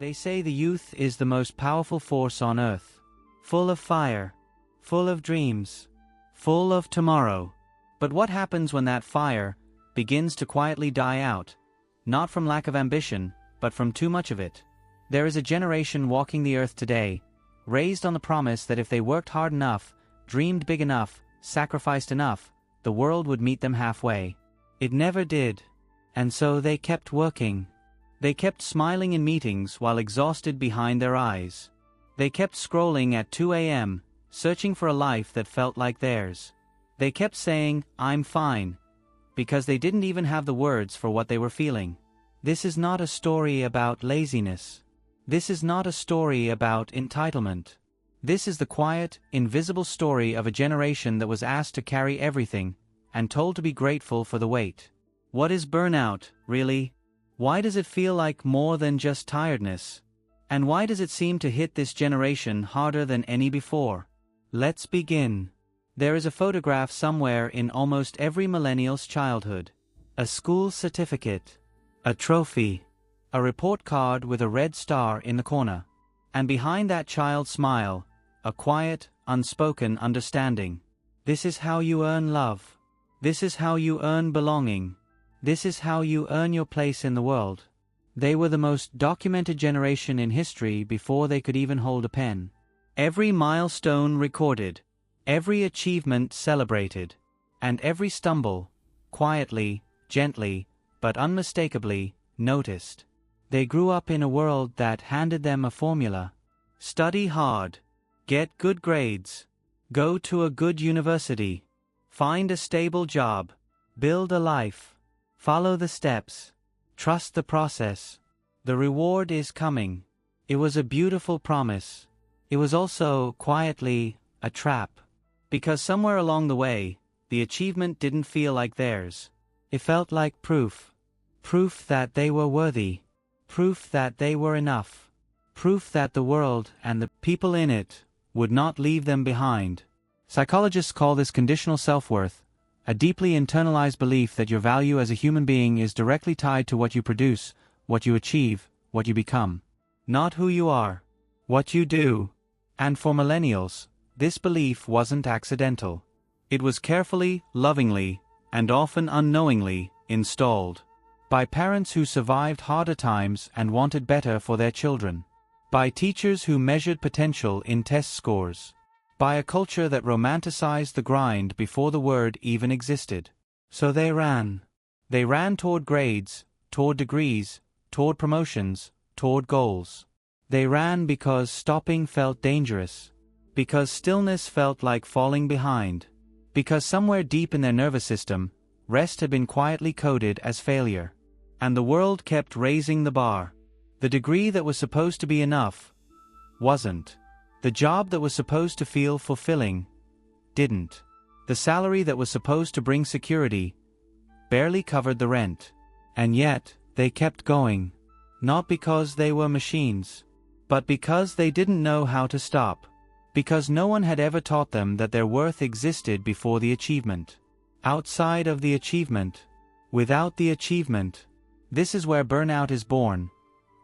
They say the youth is the most powerful force on earth. Full of fire. Full of dreams. Full of tomorrow. But what happens when that fire begins to quietly die out? Not from lack of ambition, but from too much of it. There is a generation walking the earth today, raised on the promise that if they worked hard enough, dreamed big enough, sacrificed enough, the world would meet them halfway. It never did. And so they kept working. They kept smiling in meetings while exhausted behind their eyes. They kept scrolling at 2 a.m., searching for a life that felt like theirs. They kept saying, "I'm fine," because they didn't even have the words for what they were feeling. This is not a story about laziness. This is not a story about entitlement. This is the quiet, invisible story of a generation that was asked to carry everything, and told to be grateful for the weight. What is burnout, really? Why does it feel like more than just tiredness? And why does it seem to hit this generation harder than any before? Let's begin. There is a photograph somewhere in almost every millennial's childhood. A school certificate. A trophy. A report card with a red star in the corner. And behind that child's smile, a quiet, unspoken understanding. This is how you earn love. This is how you earn belonging. This is how you earn your place in the world. They were the most documented generation in history before they could even hold a pen. Every milestone recorded, every achievement celebrated, and every stumble, quietly, gently, but unmistakably, noticed. They grew up in a world that handed them a formula. Study hard. Get good grades. Go to a good university. Find a stable job. Build a life. Follow the steps. Trust the process. The reward is coming. It was a beautiful promise. It was also, quietly, a trap. Because somewhere along the way, the achievement didn't feel like theirs. It felt like proof. Proof that they were worthy. Proof that they were enough. Proof that the world and the people in it would not leave them behind. Psychologists call this conditional self-worth, a deeply internalized belief that your value as a human being is directly tied to what you produce, what you achieve, what you become. Not who you are, what you do. And for millennials, this belief wasn't accidental. It was carefully, lovingly, and often unknowingly installed. By parents who survived harder times and wanted better for their children. By teachers who measured potential in test scores. By a culture that romanticized the grind before the word even existed. So they ran. They ran toward grades, toward degrees, toward promotions, toward goals. They ran because stopping felt dangerous. Because stillness felt like falling behind. Because somewhere deep in their nervous system, rest had been quietly coded as failure. And the world kept raising the bar. The degree that was supposed to be enough wasn't. The job that was supposed to feel fulfilling didn't. The salary that was supposed to bring security barely covered the rent. And yet, they kept going. Not because they were machines, but because they didn't know how to stop. Because no one had ever taught them that their worth existed before the achievement. Outside of the achievement. Without the achievement. This is where burnout is born.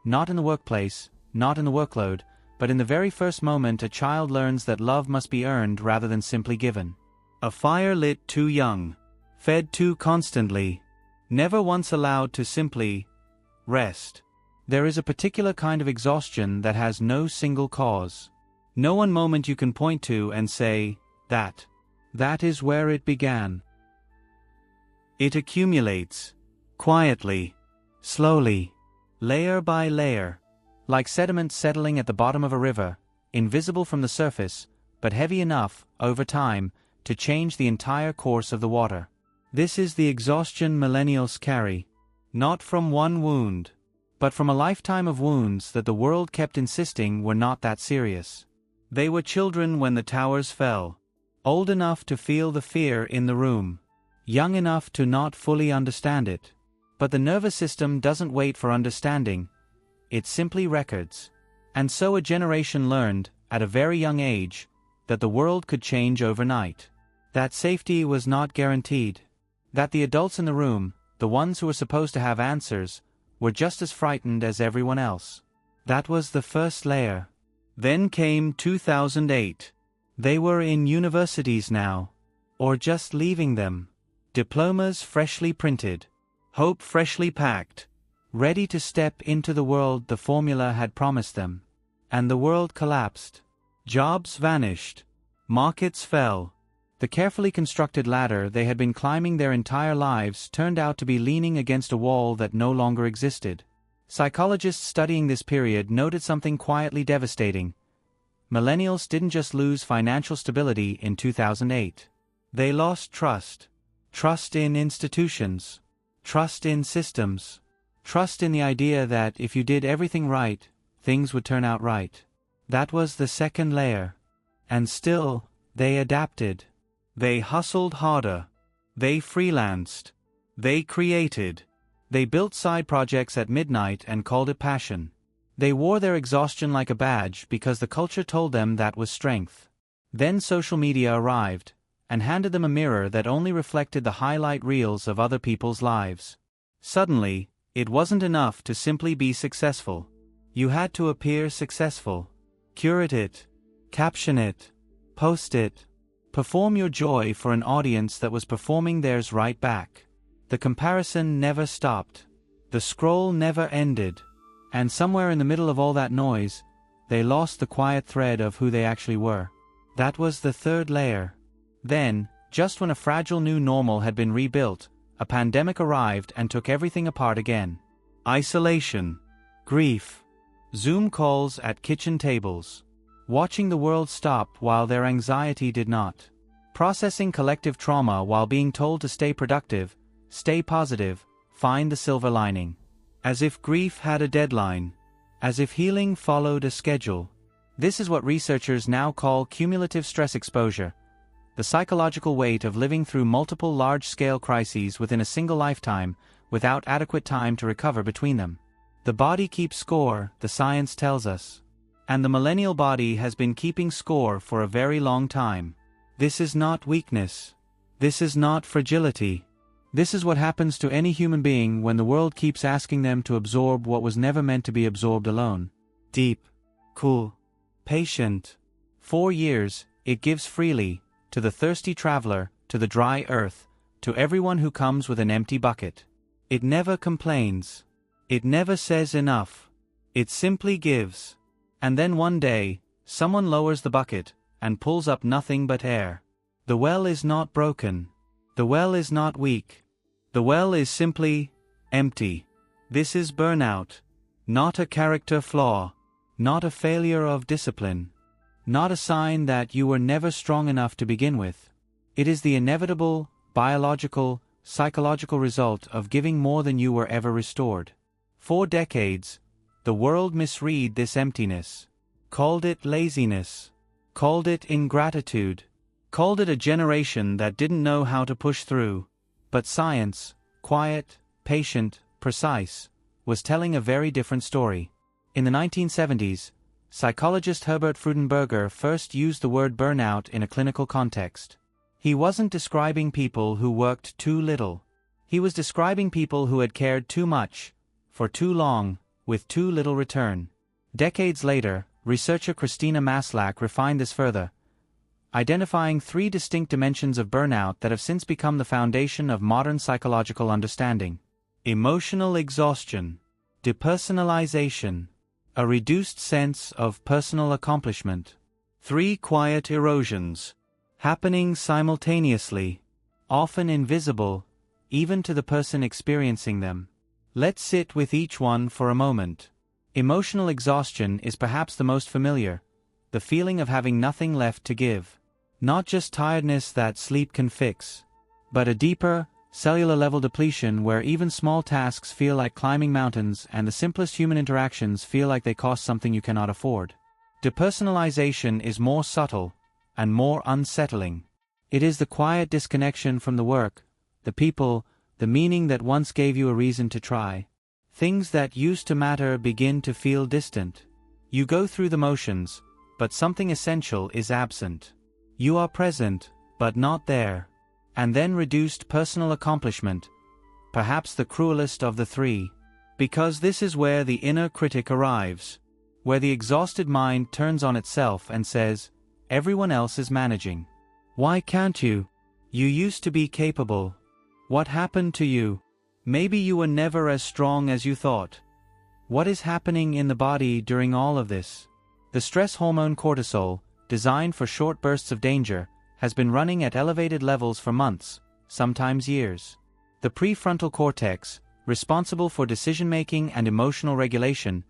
Not in the workplace, not in the workload, but in the very first moment a child learns that love must be earned rather than simply given. A fire lit too young. Fed too constantly. Never once allowed to simply rest. There is a particular kind of exhaustion that has no single cause. No one moment you can point to and say, that is where it began. It accumulates. Quietly. Slowly. Layer by layer. Like sediment settling at the bottom of a river, invisible from the surface, but heavy enough, over time, to change the entire course of the water. This is the exhaustion millennials carry. Not from one wound, but from a lifetime of wounds that the world kept insisting were not that serious. They were children when the towers fell. Old enough to feel the fear in the room. Young enough to not fully understand it. But the nervous system doesn't wait for understanding. It simply records. And so a generation learned, at a very young age, that the world could change overnight. That safety was not guaranteed. That the adults in the room, the ones who were supposed to have answers, were just as frightened as everyone else. That was the first layer. Then came 2008. They were in universities now. Or just leaving them. Diplomas freshly printed. Hope freshly packed. Ready to step into the world the formula had promised them. And the world collapsed. Jobs vanished. Markets fell. The carefully constructed ladder they had been climbing their entire lives turned out to be leaning against a wall that no longer existed. Psychologists studying this period noted something quietly devastating. Millennials didn't just lose financial stability in 2008. They lost trust. Trust in institutions. Trust in systems. Trust in the idea that if you did everything right, things would turn out right. That was the second layer. And still, they adapted. They hustled harder. They freelanced. They created. They built side projects at midnight and called it passion. They wore their exhaustion like a badge because the culture told them that was strength. Then social media arrived, and handed them a mirror that only reflected the highlight reels of other people's lives. Suddenly, it wasn't enough to simply be successful. You had to appear successful. Curate it. Caption it. Post it. Perform your joy for an audience that was performing theirs right back. The comparison never stopped. The scroll never ended. And somewhere in the middle of all that noise, they lost the quiet thread of who they actually were. That was the third layer. Then, just when a fragile new normal had been rebuilt, a pandemic arrived and took everything apart again. Isolation. Grief. Zoom calls at kitchen tables. Watching the world stop while their anxiety did not. Processing collective trauma while being told to stay productive, stay positive, find the silver lining. As if grief had a deadline. As if healing followed a schedule. This is what researchers now call cumulative stress exposure. The psychological weight of living through multiple large-scale crises within a single lifetime, without adequate time to recover between them. The body keeps score, the science tells us. And the millennial body has been keeping score for a very long time. This is not weakness. This is not fragility. This is what happens to any human being when the world keeps asking them to absorb what was never meant to be absorbed alone. Deep. Cool. Patient. 4 years, it gives freely, to the thirsty traveler, to the dry earth, to everyone who comes with an empty bucket. It never complains. It never says enough. It simply gives. And then one day, someone lowers the bucket, and pulls up nothing but air. The well is not broken. The well is not weak. The well is simply empty. This is burnout. Not a character flaw. Not a failure of discipline. Not a sign that you were never strong enough to begin with. It is the inevitable, biological, psychological result of giving more than you were ever restored. For decades, the world misread this emptiness. Called it laziness. Called it ingratitude. Called it a generation that didn't know how to push through. But science, quiet, patient, precise, was telling a very different story. In the 1970s, psychologist Herbert Freudenberger first used the word burnout in a clinical context. He wasn't describing people who worked too little. He was describing people who had cared too much, for too long, with too little return. Decades later, researcher Christina Maslach refined this further, identifying 3 distinct dimensions of burnout that have since become the foundation of modern psychological understanding. Emotional exhaustion, depersonalization, a reduced sense of personal accomplishment. 3 quiet erosions, happening simultaneously, often invisible, even to the person experiencing them. Let's sit with each one for a moment. Emotional exhaustion is perhaps the most familiar, the feeling of having nothing left to give. Not just tiredness that sleep can fix, but a deeper, cellular-level depletion where even small tasks feel like climbing mountains and the simplest human interactions feel like they cost something you cannot afford. Depersonalization is more subtle and more unsettling. It is the quiet disconnection from the work, the people, the meaning that once gave you a reason to try. Things that used to matter begin to feel distant. You go through the motions, but something essential is absent. You are present, but not there. And then reduced personal accomplishment, perhaps the cruelest of the 3. Because this is where the inner critic arrives. where the exhausted mind turns on itself and says, "Everyone else is managing. Why can't you? You used to be capable. What happened to you? Maybe you were never as strong as you thought." What is happening in the body during all of this? The stress hormone cortisol, designed for short bursts of danger, has been running at elevated levels for months, sometimes years. The prefrontal cortex, responsible for decision-making and emotional regulation,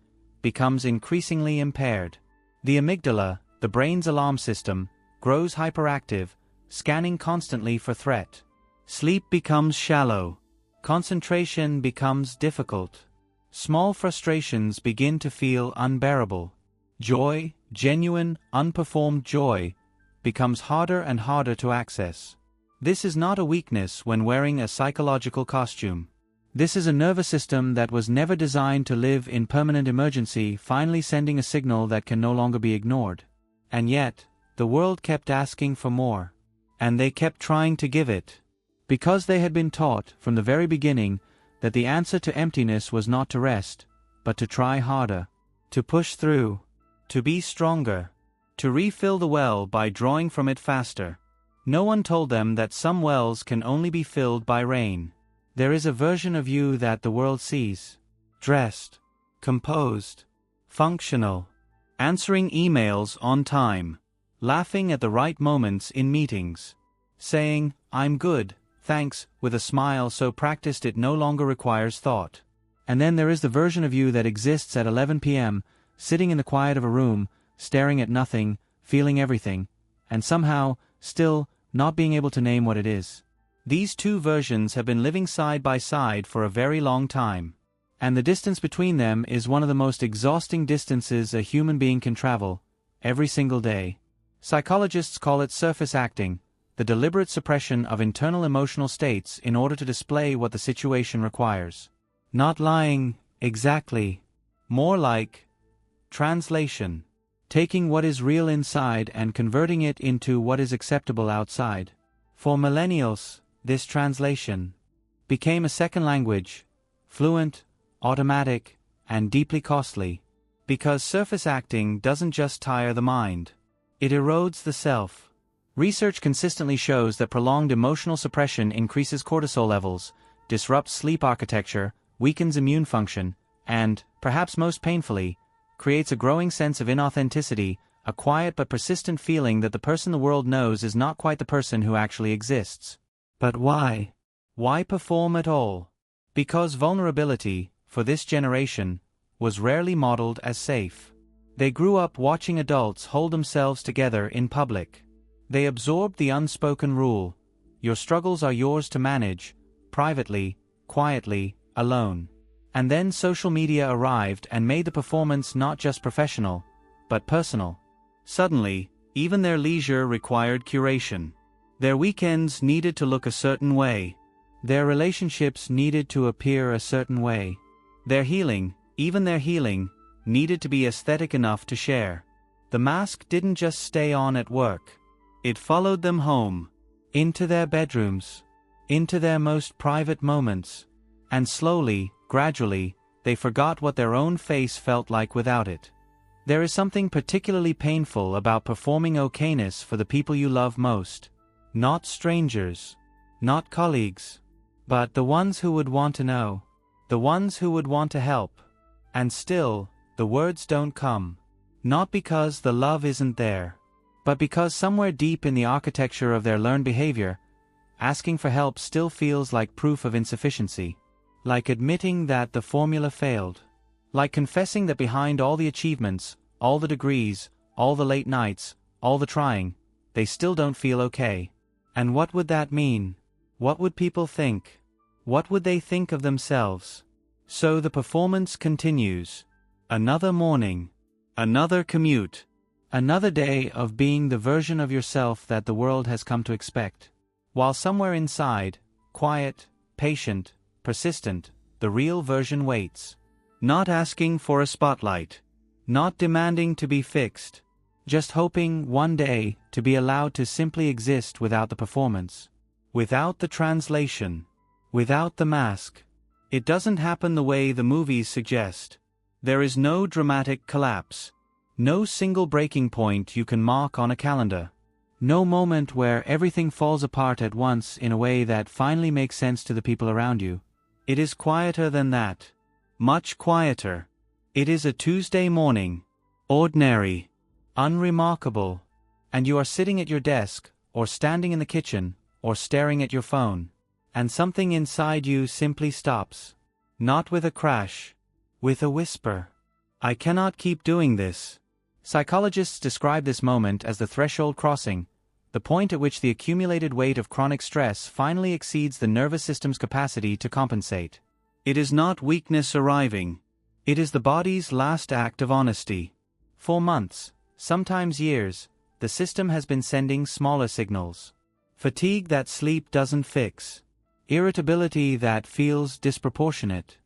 becomes increasingly impaired. The amygdala, the brain's alarm system, grows hyperactive, scanning constantly for threat. Sleep becomes shallow. Concentration becomes difficult. Small frustrations begin to feel unbearable. Joy, genuine, unperformed joy, becomes harder and harder to access. This is not a weakness when wearing a psychological costume. This is a nervous system that was never designed to live in permanent emergency, finally sending a signal that can no longer be ignored. And yet, the world kept asking for more. And they kept trying to give it. Because they had been taught, from the very beginning, that the answer to emptiness was not to rest, but to try harder, to push through, to be stronger, to refill the well by drawing from it faster. No one told them that some wells can only be filled by rain. There is a version of you that the world sees. Dressed, composed, functional, answering emails on time, laughing at the right moments in meetings, saying, "I'm good, thanks," with a smile so practiced it no longer requires thought. And then there is the version of you that exists at 11 p.m., sitting in the quiet of a room, staring at nothing, feeling everything, and somehow, still, not being able to name what it is. These two versions have been living side by side for a very long time. And the distance between them is one of the most exhausting distances a human being can travel, every single day. Psychologists call it surface acting, the deliberate suppression of internal emotional states in order to display what the situation requires. Not lying, exactly. More like translation. Taking what is real inside and converting it into what is acceptable outside. For millennials, this translation became a second language, fluent, automatic, and deeply costly. Because surface acting doesn't just tire the mind. It erodes the self. Research consistently shows that prolonged emotional suppression increases cortisol levels, disrupts sleep architecture, weakens immune function, and, perhaps most painfully, creates a growing sense of inauthenticity, a quiet but persistent feeling that the person the world knows is not quite the person who actually exists. But why? Why perform at all? Because vulnerability, for this generation, was rarely modeled as safe. They grew up watching adults hold themselves together in public. They absorbed the unspoken rule: your struggles are yours to manage, privately, quietly, alone. And then social media arrived and made the performance not just professional, but personal. Suddenly, even their leisure required curation. Their weekends needed to look a certain way. Their relationships needed to appear a certain way. Their healing, even their healing, needed to be aesthetic enough to share. The mask didn't just stay on at work. It followed them home, into their bedrooms, into their most private moments. And slowly, gradually, they forgot what their own face felt like without it. There is something particularly painful about performing okayness for the people you love most. Not strangers, not colleagues, but the ones who would want to know, the ones who would want to help. And still, the words don't come. Not because the love isn't there, but because somewhere deep in the architecture of their learned behavior, asking for help still feels like proof of insufficiency. Like admitting that the formula failed. Like confessing that behind all the achievements, all the degrees, all the late nights, all the trying, they still don't feel okay. And what would that mean? What would people think? What would they think of themselves? So the performance continues. Another morning. Another commute. Another day of being the version of yourself that the world has come to expect. While somewhere inside, quiet, patient, persistent, the real version waits. Not asking for a spotlight. Not demanding to be fixed. Just hoping one day to be allowed to simply exist without the performance. Without the translation. Without the mask. It doesn't happen the way the movies suggest. There is no dramatic collapse. No single breaking point you can mark on a calendar. No moment where everything falls apart at once in a way that finally makes sense to the people around you. It is quieter than that. Much quieter. It is a Tuesday morning. Ordinary. Unremarkable. And you are sitting at your desk, or standing in the kitchen, or staring at your phone. And something inside you simply stops. Not with a crash. With a whisper. I cannot keep doing this. Psychologists describe this moment as the threshold crossing, the point at which the accumulated weight of chronic stress finally exceeds the nervous system's capacity to compensate. It is not weakness arriving. It is the body's last act of honesty. For months, sometimes years, the system has been sending smaller signals. Fatigue that sleep doesn't fix. Irritability that feels disproportionate.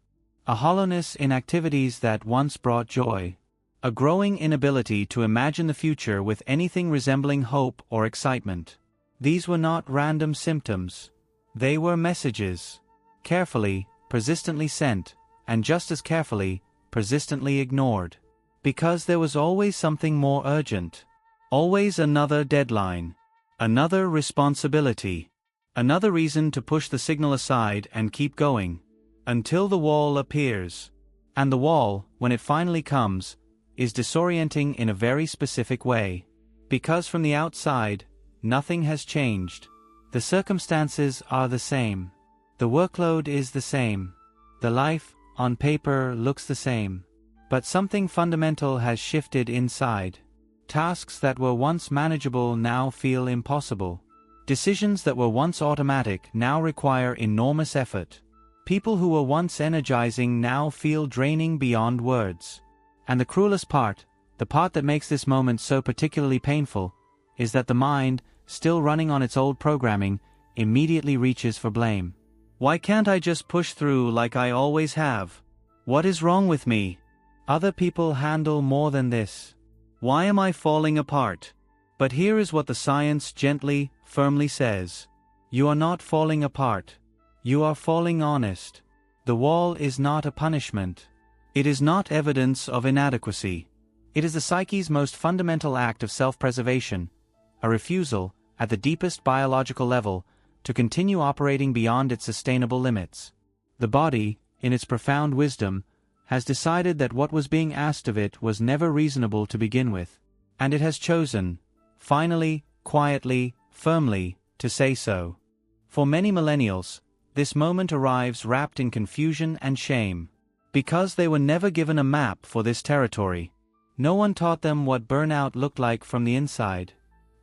A hollowness in activities that once brought joy. A growing inability to imagine the future with anything resembling hope or excitement. These were not random symptoms. They were messages. Carefully, persistently sent, and just as carefully, persistently ignored. Because there was always something more urgent. Always another deadline. Another responsibility. Another reason to push the signal aside and keep going. Until the wall appears. And the wall, when it finally comes, is disorienting in a very specific way. Because from the outside, nothing has changed. The circumstances are the same. The workload is the same. The life, on paper, looks the same. But something fundamental has shifted inside. Tasks that were once manageable now feel impossible. Decisions that were once automatic now require enormous effort. People who were once energizing now feel draining beyond words. And the cruelest part, the part that makes this moment so particularly painful, is that the mind, still running on its old programming, immediately reaches for blame. Why can't I just push through like I always have? What is wrong with me? Other people handle more than this. Why am I falling apart? But here is what the science gently, firmly says. You are not falling apart. You are falling honest. The wall is not a punishment. It is not evidence of inadequacy. It is the psyche's most fundamental act of self-preservation, a refusal, at the deepest biological level, to continue operating beyond its sustainable limits. The body, in its profound wisdom, has decided that what was being asked of it was never reasonable to begin with, and it has chosen, finally, quietly, firmly, to say so. For many millennials, this moment arrives wrapped in confusion and shame. Because they were never given a map for this territory. No one taught them what burnout looked like from the inside.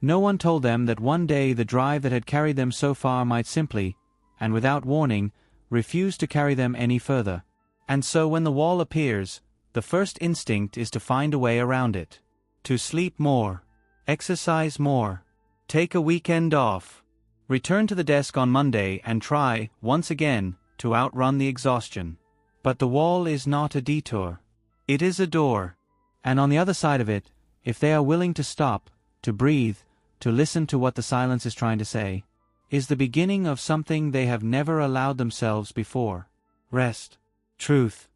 No one told them that one day the drive that had carried them so far might simply, and without warning, refuse to carry them any further. And so when the wall appears, the first instinct is to find a way around it. To sleep more. Exercise more. Take a weekend off. Return to the desk on Monday and try, once again, to outrun the exhaustion. But the wall is not a detour. It is a door. And on the other side of it, if they are willing to stop, to breathe, to listen to what the silence is trying to say, is the beginning of something they have never allowed themselves before. Rest. Truth.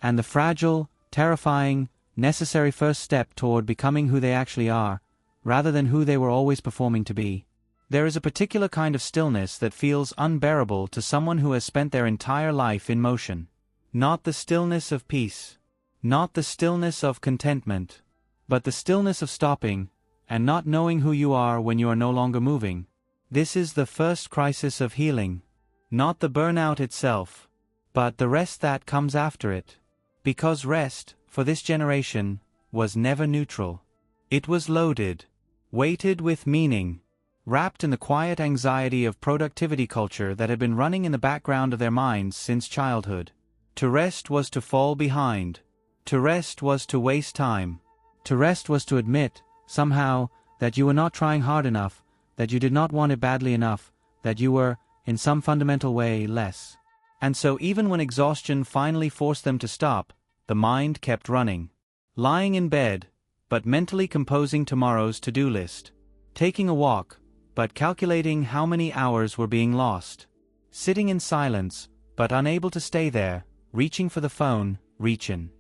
And the fragile, terrifying, necessary first step toward becoming who they actually are, rather than who they were always performing to be. There is a particular kind of stillness that feels unbearable to someone who has spent their entire life in motion. Not the stillness of peace. Not the stillness of contentment. But the stillness of stopping, and not knowing who you are when you are no longer moving. This is the first crisis of healing. Not the burnout itself, but the rest that comes after it. Because rest, for this generation, was never neutral. It was loaded. Weighted with meaning. Wrapped in the quiet anxiety of productivity culture that had been running in the background of their minds since childhood. To rest was to fall behind. To rest was to waste time. To rest was to admit, somehow, that you were not trying hard enough, that you did not want it badly enough, that you were, in some fundamental way, less. And so even when exhaustion finally forced them to stop, the mind kept running. Lying in bed, but mentally composing tomorrow's to-do list. Taking a walk, but calculating how many hours were being lost. Sitting in silence, but unable to stay there, reaching for the phone, reaching.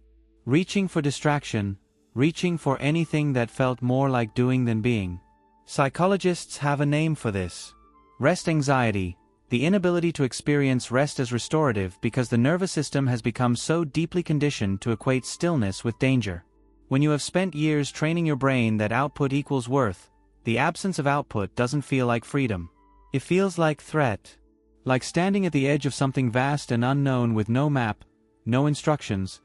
reaching for distraction, reaching for anything that felt more like doing than being. Psychologists have a name for this. Rest anxiety, the inability to experience rest as restorative because the nervous system has become so deeply conditioned to equate stillness with danger. When you have spent years training your brain that output equals worth, the absence of output doesn't feel like freedom. It feels like threat. Like standing at the edge of something vast and unknown with no map, no instructions,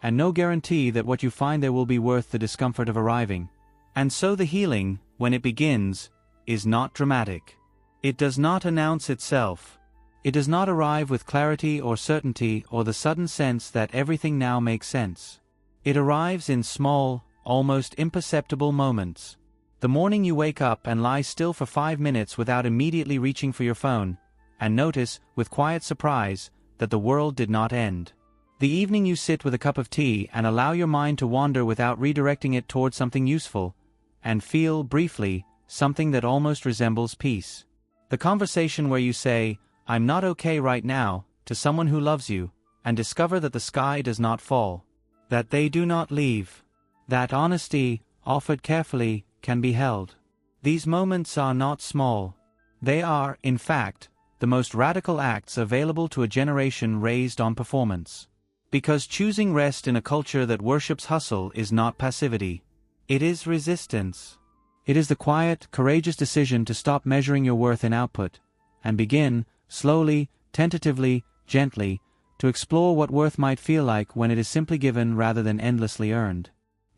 and no guarantee that what you find there will be worth the discomfort of arriving. And so the healing, when it begins, is not dramatic. It does not announce itself. It does not arrive with clarity or certainty or the sudden sense that everything now makes sense. It arrives in small, almost imperceptible moments. The morning you wake up and lie still for 5 minutes without immediately reaching for your phone, and notice, with quiet surprise, that the world did not end. The evening you sit with a cup of tea and allow your mind to wander without redirecting it towards something useful, and feel, briefly, something that almost resembles peace. The conversation where you say, "I'm not okay right now," to someone who loves you, and discover that the sky does not fall. That they do not leave. That honesty, offered carefully, can be held. These moments are not small. They are, in fact, the most radical acts available to a generation raised on performance. Because choosing rest in a culture that worships hustle is not passivity. It is resistance. It is the quiet, courageous decision to stop measuring your worth in output, and begin, slowly, tentatively, gently, to explore what worth might feel like when it is simply given rather than endlessly earned.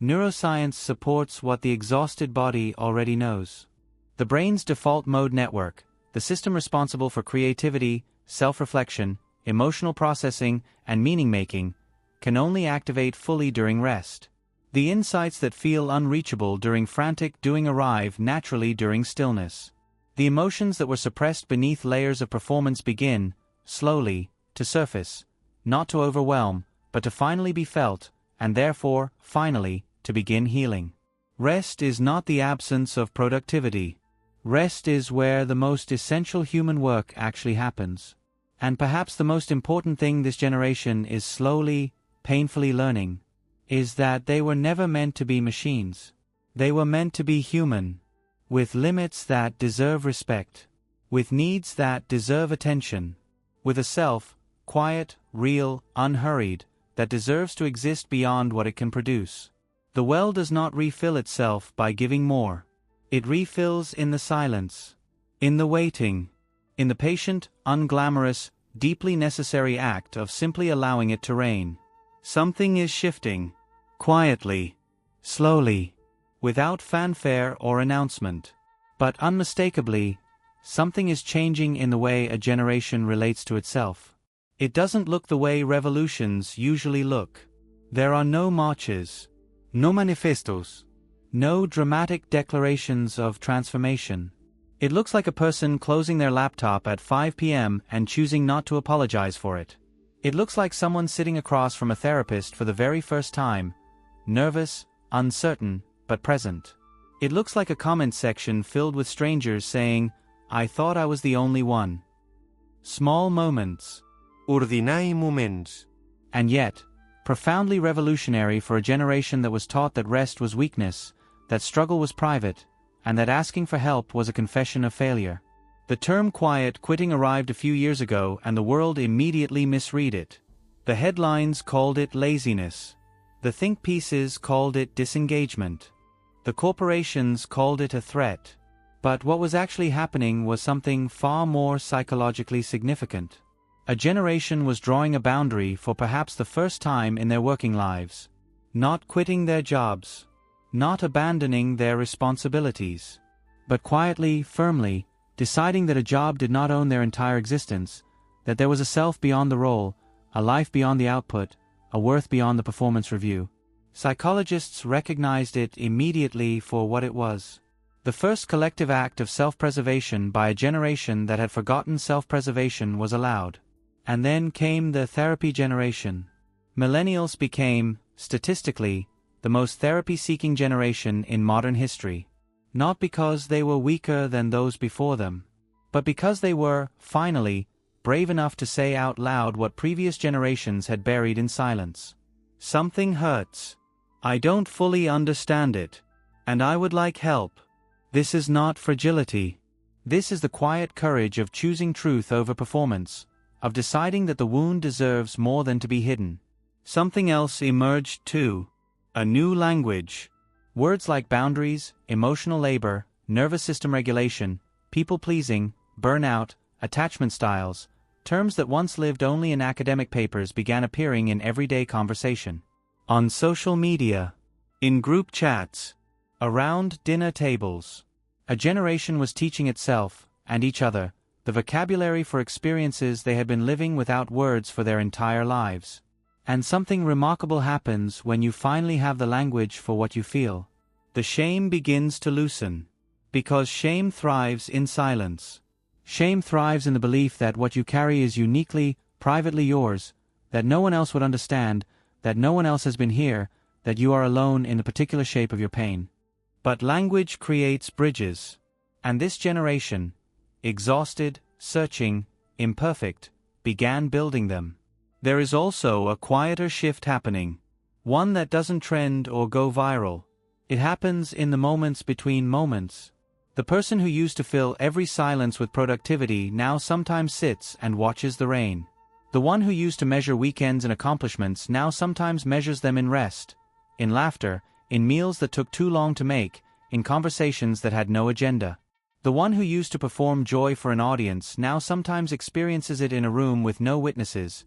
Neuroscience supports what the exhausted body already knows. The brain's default mode network, the system responsible for creativity, self-reflection, emotional processing, and meaning-making, can only activate fully during rest. The insights that feel unreachable during frantic doing arrive naturally during stillness. The emotions that were suppressed beneath layers of performance begin, slowly, to surface, not to overwhelm, but to finally be felt, and therefore, finally, to begin healing. Rest is not the absence of productivity. Rest is where the most essential human work actually happens. And perhaps the most important thing this generation is slowly, painfully learning, is that they were never meant to be machines. They were meant to be human, with limits that deserve respect, with needs that deserve attention, with a self, quiet, real, unhurried, that deserves to exist beyond what it can produce. The well does not refill itself by giving more. It refills in the silence, in the waiting, in the patient, unglamorous, deeply necessary act of simply allowing it to rain. Something is shifting, quietly, slowly, without fanfare or announcement. But unmistakably, something is changing in the way a generation relates to itself. It doesn't look the way revolutions usually look. There are no marches, no manifestos, no dramatic declarations of transformation. It looks like a person closing their laptop at 5 p.m. and choosing not to apologize for it. It looks like someone sitting across from a therapist for the very first time, nervous, uncertain, but present. It looks like a comment section filled with strangers saying, "I thought I was the only one." Small moments. Ordinari moments. And yet, profoundly revolutionary for a generation that was taught that rest was weakness, that struggle was private, and that asking for help was a confession of failure. The term quiet quitting arrived a few years ago and the world immediately misread it. The headlines called it laziness. The think pieces called it disengagement. The corporations called it a threat. But what was actually happening was something far more psychologically significant. A generation was drawing a boundary for perhaps the first time in their working lives. Not quitting their jobs. Not abandoning their responsibilities. But quietly, firmly, deciding that a job did not own their entire existence, that there was a self beyond the role, a life beyond the output, a worth beyond the performance review. Psychologists recognized it immediately for what it was. The first collective act of self-preservation by a generation that had forgotten self-preservation was allowed. And then came the therapy generation. Millennials became, statistically, the most therapy-seeking generation in modern history. Not because they were weaker than those before them, but because they were, finally, brave enough to say out loud what previous generations had buried in silence. Something hurts. I don't fully understand it. And I would like help. This is not fragility. This is the quiet courage of choosing truth over performance, of deciding that the wound deserves more than to be hidden. Something else emerged too. A new language. Words like boundaries, emotional labor, nervous system regulation, people-pleasing, burnout, attachment styles, terms that once lived only in academic papers began appearing in everyday conversation. On social media. In group chats. Around dinner tables. A generation was teaching itself, and each other, the vocabulary for experiences they had been living without words for their entire lives. And something remarkable happens when you finally have the language for what you feel. The shame begins to loosen. Because shame thrives in silence. Shame thrives in the belief that what you carry is uniquely, privately yours, that no one else would understand, that no one else has been here, that you are alone in the particular shape of your pain. But language creates bridges. And this generation, exhausted, searching, imperfect, began building them. There is also a quieter shift happening. One that doesn't trend or go viral. It happens in the moments between moments. The person who used to fill every silence with productivity now sometimes sits and watches the rain. The one who used to measure weekends and accomplishments now sometimes measures them in rest, in laughter, in meals that took too long to make, in conversations that had no agenda. The one who used to perform joy for an audience now sometimes experiences it in a room with no witnesses.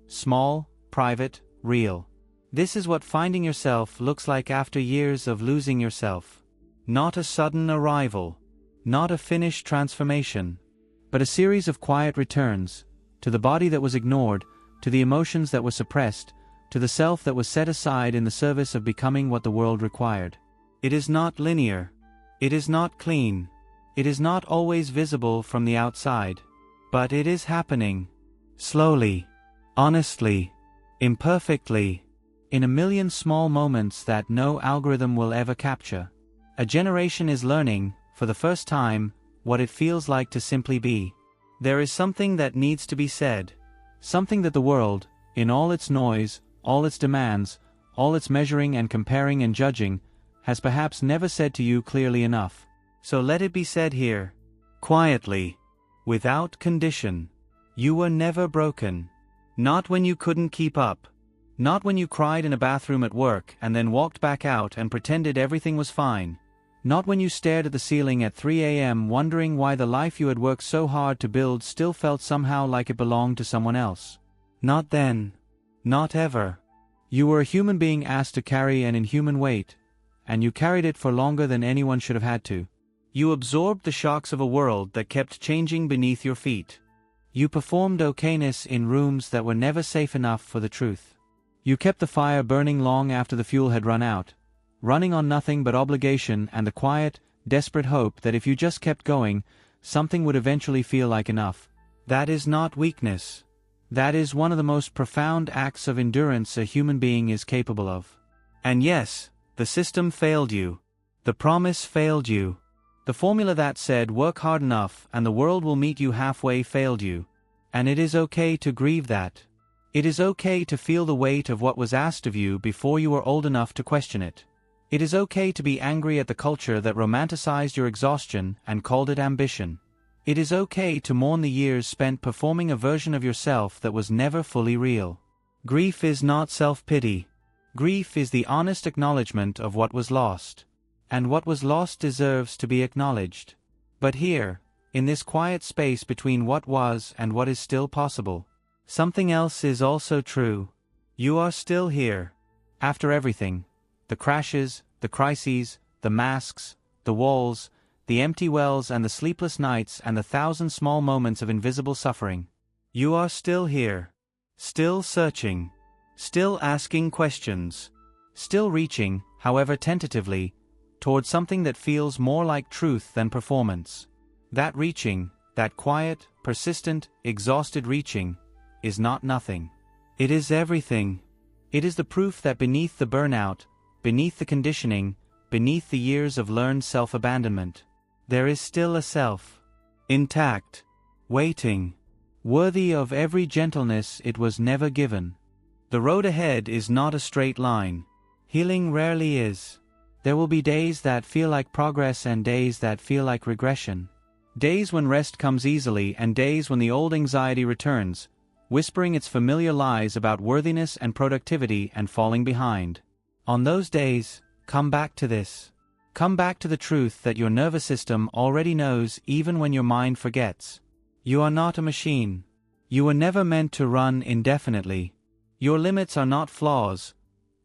Small, private, real. This is what finding yourself looks like after years of losing yourself. Not a sudden arrival. Not a finished transformation. But a series of quiet returns, to the body that was ignored, to the emotions that were suppressed, to the self that was set aside in the service of becoming what the world required. It is not linear. It is not clean. It is not always visible from the outside. But it is happening. Slowly. Honestly. Imperfectly. In a million small moments that no algorithm will ever capture. A generation is learning, for the first time, what it feels like to simply be. There is something that needs to be said. Something that the world, in all its noise, all its demands, all its measuring and comparing and judging, has perhaps never said to you clearly enough. So let it be said here. Quietly. Without condition. You were never broken. Not when you couldn't keep up. Not when you cried in a bathroom at work and then walked back out and pretended everything was fine. Not when you stared at the ceiling at 3 a.m. wondering why the life you had worked so hard to build still felt somehow like it belonged to someone else. Not then. Not ever. You were a human being asked to carry an inhuman weight, and you carried it for longer than anyone should have had to. You absorbed the shocks of a world that kept changing beneath your feet. You performed okayness in rooms that were never safe enough for the truth. You kept the fire burning long after the fuel had run out, running on nothing but obligation and the quiet, desperate hope that if you just kept going, something would eventually feel like enough. That is not weakness. That is one of the most profound acts of endurance a human being is capable of. And yes, the system failed you. The promise failed you. The formula that said work hard enough and the world will meet you halfway failed you. And it is okay to grieve that. It is okay to feel the weight of what was asked of you before you were old enough to question it. It is okay to be angry at the culture that romanticized your exhaustion and called it ambition. It is okay to mourn the years spent performing a version of yourself that was never fully real. Grief is not self-pity. Grief is the honest acknowledgement of what was lost. And what was lost deserves to be acknowledged. But here, in this quiet space between what was and what is still possible, something else is also true. You are still here. After everything. The crashes, the crises, the masks, the walls, the empty wells and the sleepless nights and the thousand small moments of invisible suffering. You are still here. Still searching. Still asking questions. Still reaching, however tentatively, towards something that feels more like truth than performance. That reaching, that quiet, persistent, exhausted reaching, is not nothing. It is everything. It is the proof that beneath the burnout, beneath the conditioning, beneath the years of learned self-abandonment, there is still a self. Intact. Waiting. Worthy of every gentleness it was never given. The road ahead is not a straight line. Healing rarely is. There will be days that feel like progress and days that feel like regression. Days when rest comes easily and days when the old anxiety returns, whispering its familiar lies about worthiness and productivity and falling behind. On those days, come back to this. Come back to the truth that your nervous system already knows even when your mind forgets. You are not a machine. You were never meant to run indefinitely. Your limits are not flaws.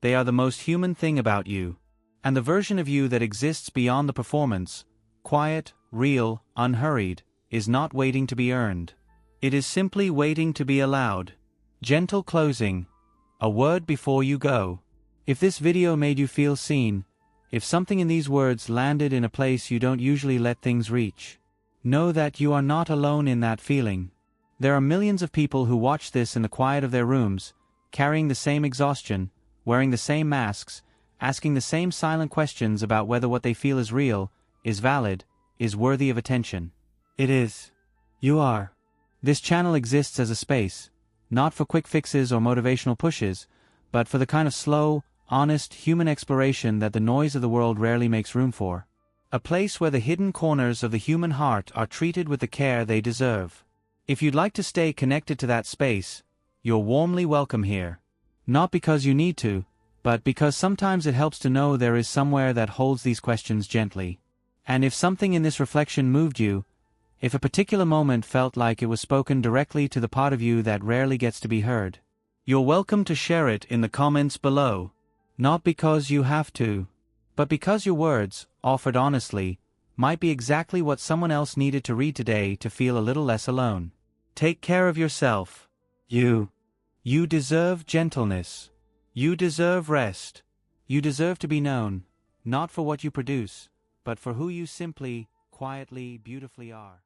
They are the most human thing about you. And the version of you that exists beyond the performance, quiet, real, unhurried, is not waiting to be earned. It is simply waiting to be allowed. Gentle closing. A word before you go. If this video made you feel seen, if something in these words landed in a place you don't usually let things reach, know that you are not alone in that feeling. There are millions of people who watch this in the quiet of their rooms, carrying the same exhaustion, wearing the same masks, asking the same silent questions about whether what they feel is real, is valid, is worthy of attention. It is. You are. This channel exists as a space, not for quick fixes or motivational pushes, but for the kind of slow, honest, human exploration that the noise of the world rarely makes room for. A place where the hidden corners of the human heart are treated with the care they deserve. If you'd like to stay connected to that space, you're warmly welcome here. Not because you need to, but because sometimes it helps to know there is somewhere that holds these questions gently. And if something in this reflection moved you, if a particular moment felt like it was spoken directly to the part of you that rarely gets to be heard, you're welcome to share it in the comments below. Not because you have to, but because your words, offered honestly, might be exactly what someone else needed to read today to feel a little less alone. Take care of yourself. You deserve gentleness. You deserve rest. You deserve to be known, not for what you produce, but for who you simply, quietly, beautifully are.